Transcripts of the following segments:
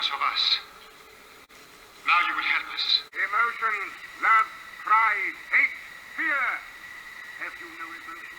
was of us. Now you will help us. Emotions, love, pride, hate, fear. Have you no emotions?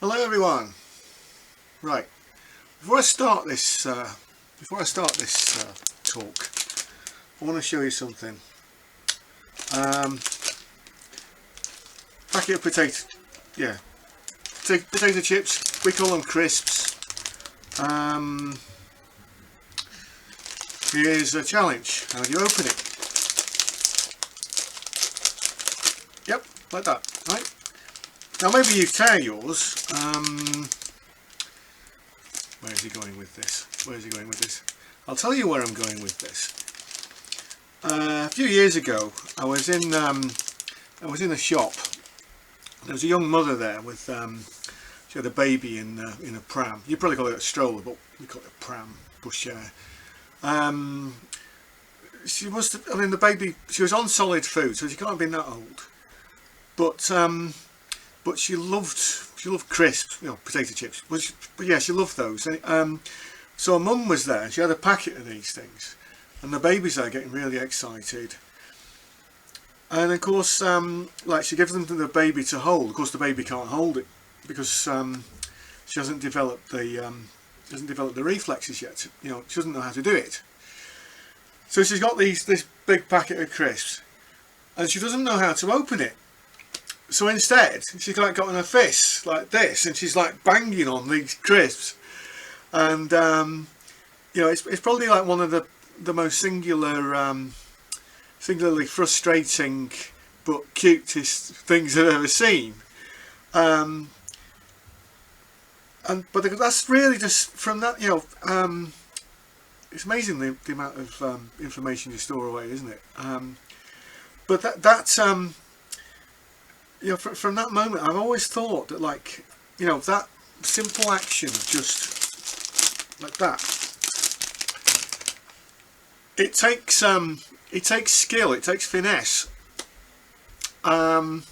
Hello everyone. Right, before I start this talk, I want to show you something. Packet of potato chips. We call them crisps. Here's a challenge. How do you open it? Yep, like that. Right. Now maybe you tear yours. Where is he going with this? I'll tell you where I'm going with this. A few years ago, I was in a shop. There was a young mother there with she had a baby in a pram. You probably call it a stroller, but we call it a pram, pushchair. She must have, I mean, the baby. She was on solid food, so she can't have been that old. But she loved crisps, potato chips. But yeah, she loved those. So her mum was there. She had a packet of these things, and the baby's there getting really excited. And of course, like she gives them to the baby to hold. Of course, the baby can't hold it because she hasn't developed the reflexes yet. She doesn't know how to do it. So she's got this big packet of crisps, and she doesn't know how to open it. So instead, she's like got in her fists like this, and she's like banging on these crisps, and it's probably like one of the most singularly frustrating but cutest things I've ever seen. But that's really just from that. It's amazing the amount of information you store away, isn't it? But from that moment, I've always thought that, that simple action of just like that, it takes skill, it takes finesse, and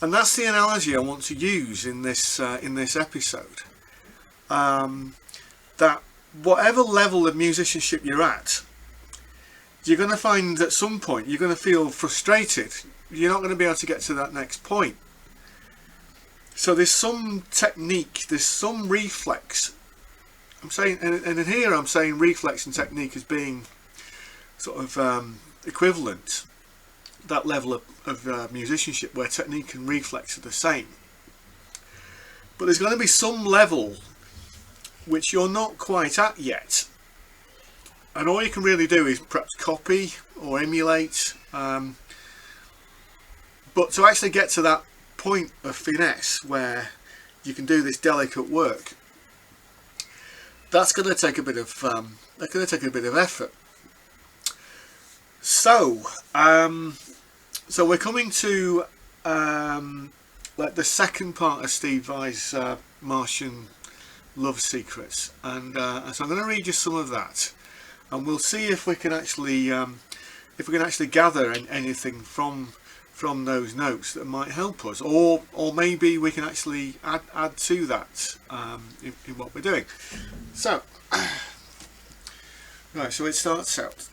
that's the analogy I want to use in this episode. That whatever level of musicianship you're at, you're going to find at some point you're going to feel frustrated. You're not going to be able to get to that next point. So there's some technique, there's some reflex. I'm saying, and here I'm saying reflex and technique as being sort of equivalent. that level of musicianship where technique and reflex are the same. But there's going to be some level which you're not quite at yet, and all you can really do is perhaps copy or emulate. But to actually get to that point of finesse where you can do this delicate work, that's going to take a bit of effort. So we're coming to like the second part of Steve Vai's Martian Love Secrets, and so I'm going to read you some of that, and we'll see if we can actually gather anything from those notes that might help us, or maybe we can actually add to that in what we're doing. So right, so it starts out,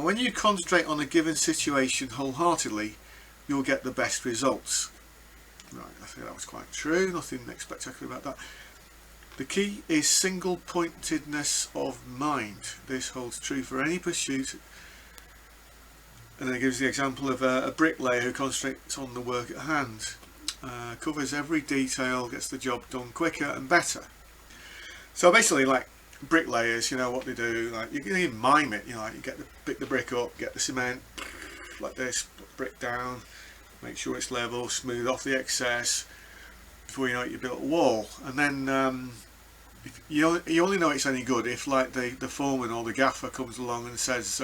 when you concentrate on a given situation wholeheartedly, you'll get the best results. Right, I think that was quite true, nothing spectacular about that. The key is single-pointedness of mind. This holds true for any pursuit. And then it gives the example of a bricklayer who concentrates on the work at hand, covers every detail, gets the job done quicker and better. So basically, like bricklayers, you know what they do. Like you can even mime it. You know, like you pick the brick up, get the cement like this, put the brick down, make sure it's level, smooth off the excess. Before you know it, you built a wall, and then you only know it's any good if, like, the foreman or the gaffer comes along and says,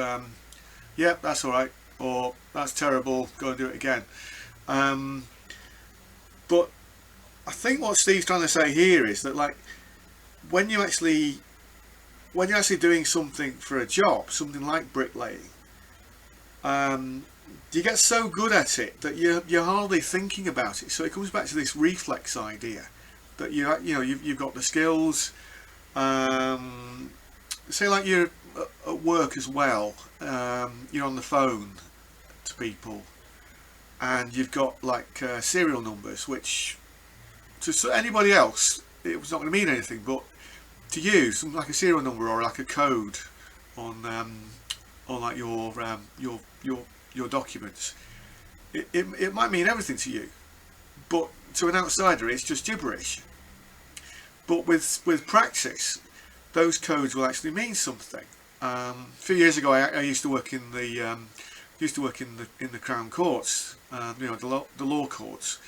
"Yep, that's all right," or "That's terrible, go and do it again." But I think what Steve's trying to say here is that, like, when you're actually doing something for a job, something like bricklaying, you get so good at it that you're hardly thinking about it. So it comes back to this reflex idea that you've got the skills. Say like you're at work as well, you're on the phone to people, and you've got like serial numbers, which to anybody else it was not going to mean anything, but to you, something like a serial number or like a code on like your documents, it might mean everything to you, but to an outsider it's just gibberish. But with practice, those codes will actually mean something. A few years ago, I used to work in the Crown Courts, the law courts,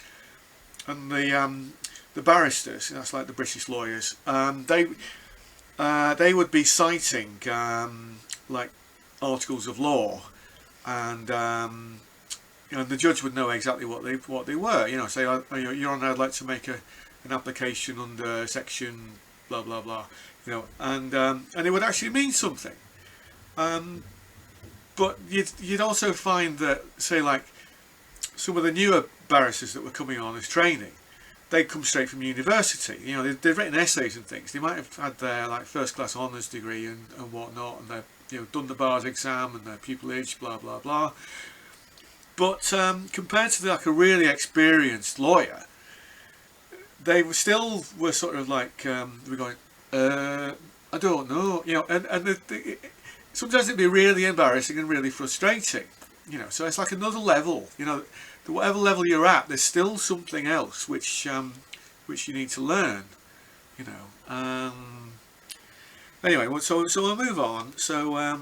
and the barristers. That's like the British lawyers. They would be citing like articles of law, and the judge would know exactly what they were. You know, say, Your Honour, I'd like to make an application under section blah blah blah. You know, and it would actually mean something. But you'd also find that, say, like some of the newer barristers that were coming on as training, they'd come straight from university. You know, they've written essays and things. They might have had their like first class honours degree and whatnot, and they've done the bar's exam and their pupillage, blah blah blah. But compared to like a really experienced lawyer, they were sort of like we're going, I don't know, you know, and sometimes it'd be really embarrassing and really frustrating, you know. So it's like another level, you know. Whatever level you're at, there's still something else which you need to learn, you know. Anyway, so we'll move on. So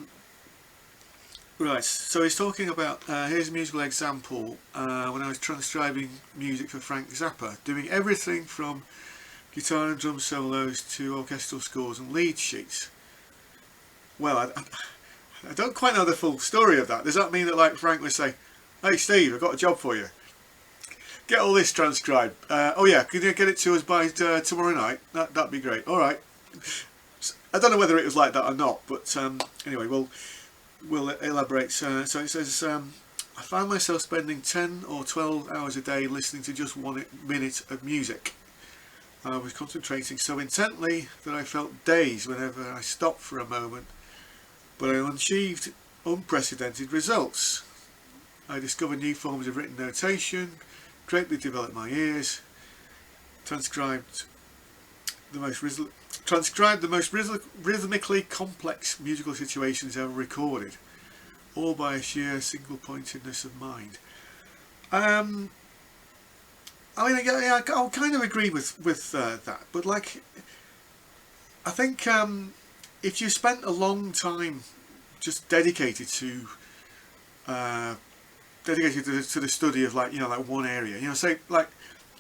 right, so he's talking about here's a musical example when I was transcribing music for Frank Zappa, doing everything from guitar and drum solos to orchestral scores and lead sheets. Well, I don't quite know the full story of that. Does that mean that, like, Frank would say, "Hey Steve, I've got a job for you. Get all this transcribed. Oh yeah, can you get it to us by tomorrow night? That'd be great. All right." I don't know whether it was like that or not, but anyway, we'll elaborate. So it says, I found myself spending 10 or 12 hours a day listening to just 1 minute of music. I was concentrating so intently that I felt dazed whenever I stopped for a moment, but I achieved unprecedented results. I discovered new forms of written notation, greatly developed my ears, transcribed the most rhythmically complex musical situations ever recorded. all by a sheer single-pointedness of mind. I mean, yeah, I'll kind of agree with that, but like, I think if you spent a long time just dedicated to the study of, like, you know, like one area, you know, say, like,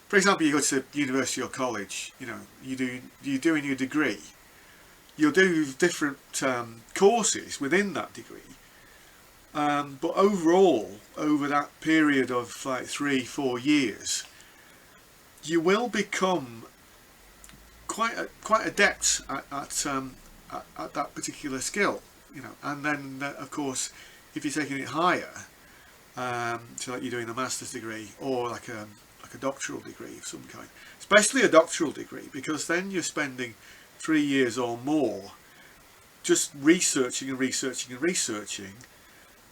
for example, you go to university or college, you know, you're doing your degree, you'll do different courses within that degree, but overall, over that period of like 3-4 years, you will become quite adept at that particular skill, you know. And then of course, if you're taking it higher, so like you're doing a master's degree or like a doctoral degree of some kind, especially a doctoral degree, because then you're spending 3 years or more just researching,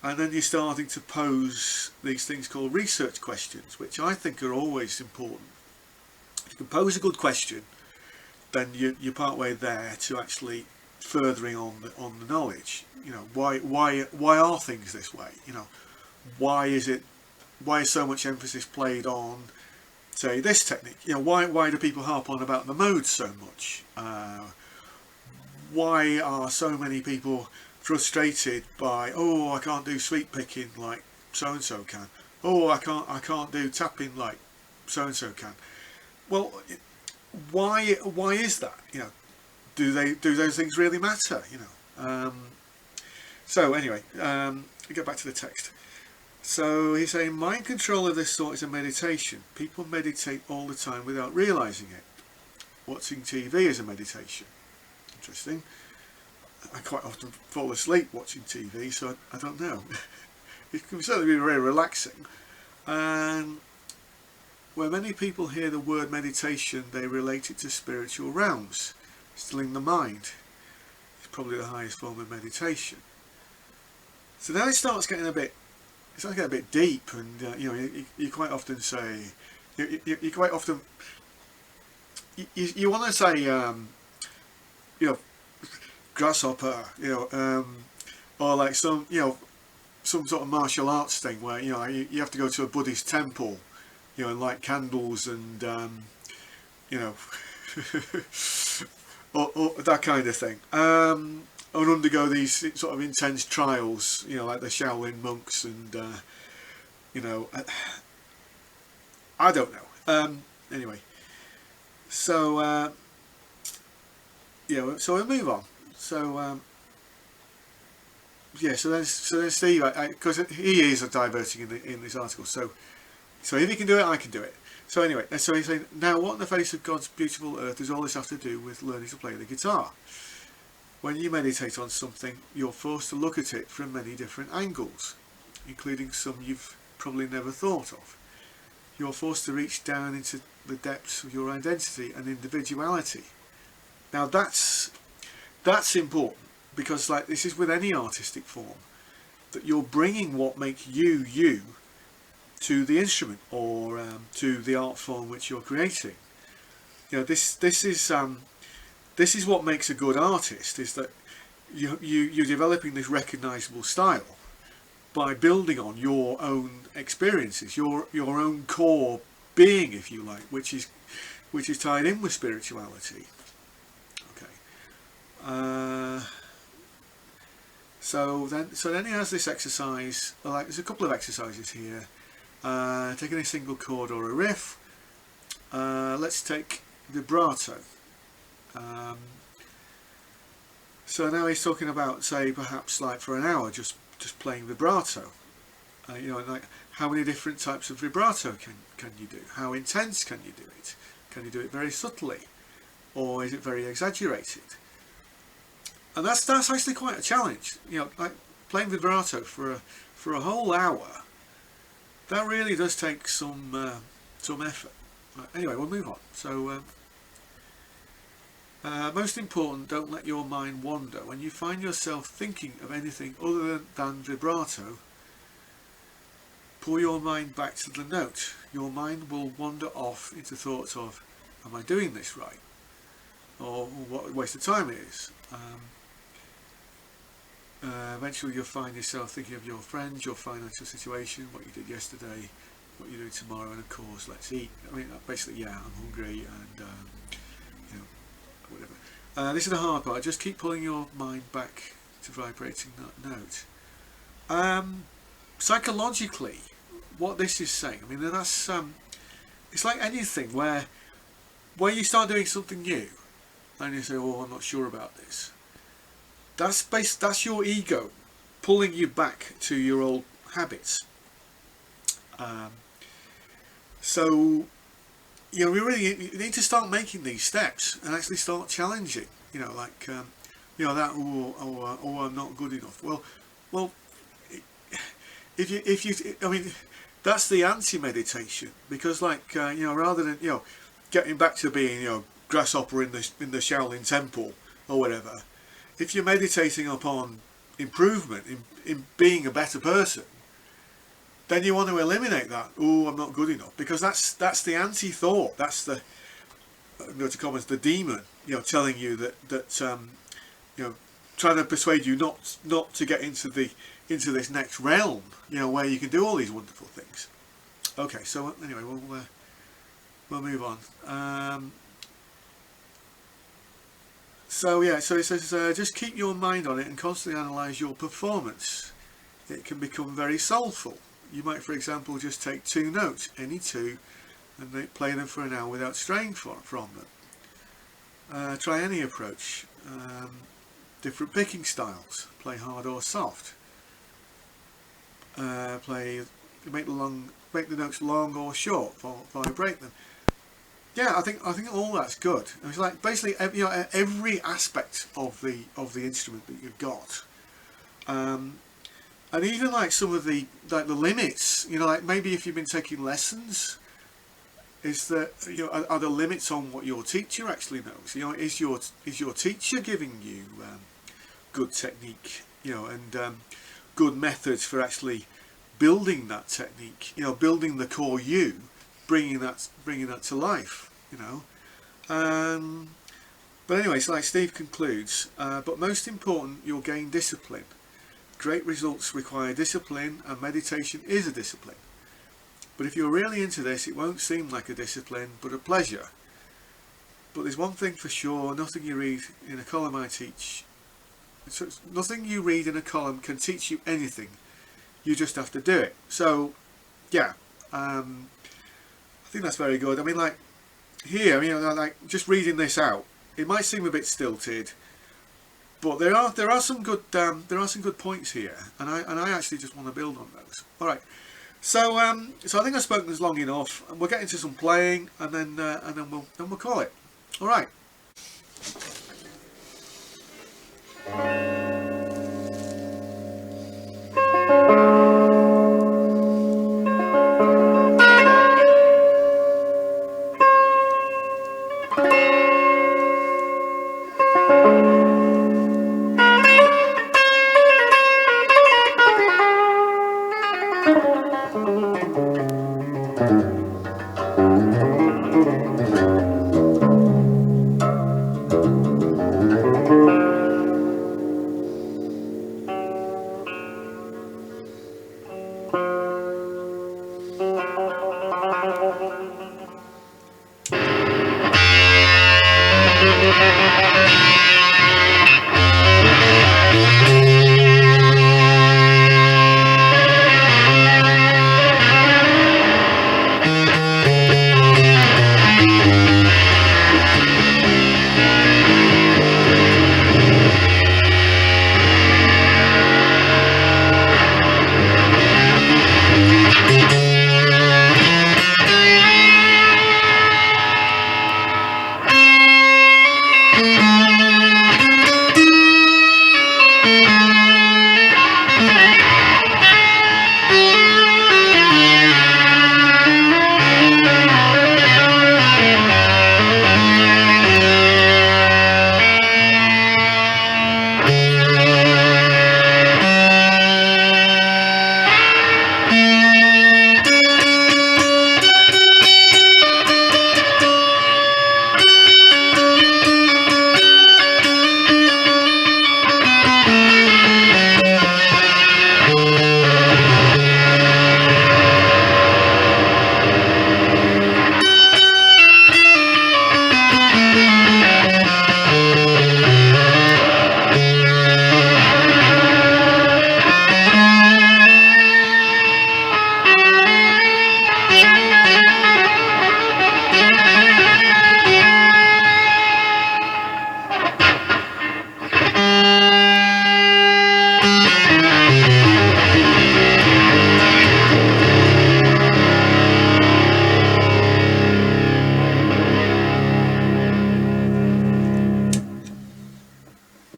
and then you're starting to pose these things called research questions, which I think are always important. If you can pose a good question, then you're part way there to actually furthering on the knowledge. You know, why are things this way? You know, why is so much emphasis played on, say, this technique? You know, why do people harp on about the modes so much? Why are so many people frustrated by, oh, I can't do sweep picking like so and so can. Oh, I can't do tapping like so and so can. Well, why is that? You know, do those things really matter? You know. So anyway, get back to the text. So he's saying mind control of this sort is a meditation. People meditate all the time without realizing it. Watching TV is a meditation. Interesting. I quite often fall asleep watching TV, so I don't know. It can certainly be very relaxing. And where many people hear the word meditation, they relate it to spiritual realms. Stilling the mind is probably the highest form of meditation. So now it starts getting a bit deep, and you know, you quite often say, you quite often you want to say, you know, grasshopper, you know, or like some, you know, some sort of martial arts thing where, you know, you have to go to a Buddhist temple, you know, and light candles and you know, or that kind of thing, and undergo these sort of intense trials, you know, like the Shaolin monks, and you know, I don't know. Anyway, so yeah, so we'll move on. So yeah, so then Steve, because he is diverting in this article, so if he can do it, I can do it. So anyway, so he's saying, now what in the face of God's beautiful earth does all this have to do with learning to play the guitar? When you meditate on something, you're forced to look at it from many different angles, including some you've probably never thought of. You're forced to reach down into the depths of your identity and individuality. Now that's important, because like this is with any artistic form, that you're bringing what makes you you to the instrument, or to the art form which you're creating. You know, this is what makes a good artist, is that you're developing this recognizable style by building on your own experiences, your own core being, if you like, which is tied in with spirituality. Okay. So then he has this exercise. Like, there's a couple of exercises here. Taking a single chord or a riff. Let's take vibrato. So now he's talking about, say, perhaps like for an hour just playing vibrato. You know, like how many different types of vibrato can you do? How intense can you do it? Can you do it very subtly, or is it very exaggerated? And that's actually quite a challenge. You know, like playing vibrato for a whole hour. That really does take some effort. Anyway, we'll move on. So. Most important, don't let your mind wander. When you find yourself thinking of anything other than vibrato, pull your mind back to the note. Your mind will wander off into thoughts of, am I doing this right? Or what a waste of time it is. Eventually you'll find yourself thinking of your friends, your financial situation, what you did yesterday, what you're doing tomorrow, and of course, let's eat. I mean, basically, yeah, I'm hungry, and you know, whatever. This is the hard part. Just keep pulling your mind back to vibrating that note. Psychologically, what this is saying, I mean, that's it's like anything where you start doing something new, and you say, "Oh, I'm not sure about this." That's your ego pulling you back to your old habits. So you know, you need to start making these steps and actually start challenging. You know, like you know, that I'm not good enough. Well, if you, I mean, that's the anti-meditation, because like you know, rather than, you know, getting back to being, you know, grasshopper in the Shaolin temple or whatever, if you're meditating upon improvement in being a better person, then you want to eliminate that. Oh, I'm not good enough, because that's the anti-thought. That's the, to comments, the demon, you know, telling you that you know, trying to persuade you not to get into this next realm, you know, where you can do all these wonderful things. Okay, so anyway, we'll move on. So yeah, so it says just keep your mind on it and constantly analyse your performance. It can become very soulful. You might, for example, just take 2 notes, any 2, and play them for an hour without straying from them. Try any approach. Different picking styles. Play hard or soft. Make the notes long or short. Vibrate them. Yeah, I think all that's good. It's like basically, you know, every aspect of the instrument that you've got, and even like some of the limits. You know, like maybe if you've been taking lessons, is that, you know, are the limits on what your teacher actually knows? You know, is your teacher giving you good technique? You know, and good methods for actually building that technique. You know, building the core you. Bringing that to life, you know. But anyway, so like Steve concludes, but most important, you'll gain discipline. Great results require discipline, and meditation is a discipline. But if you're really into this, it won't seem like a discipline, but a pleasure. But there's one thing for sure: nothing you read in a column nothing you read in a column can teach you anything. You just have to do it. So, yeah. I think that's very good. I mean, like here, I mean, like just reading this out, it might seem a bit stilted, but there are some good points here, and I actually just want to build on those. All right, so I think I've spoken this long enough, and we'll get into some playing, and then we'll call it. All right.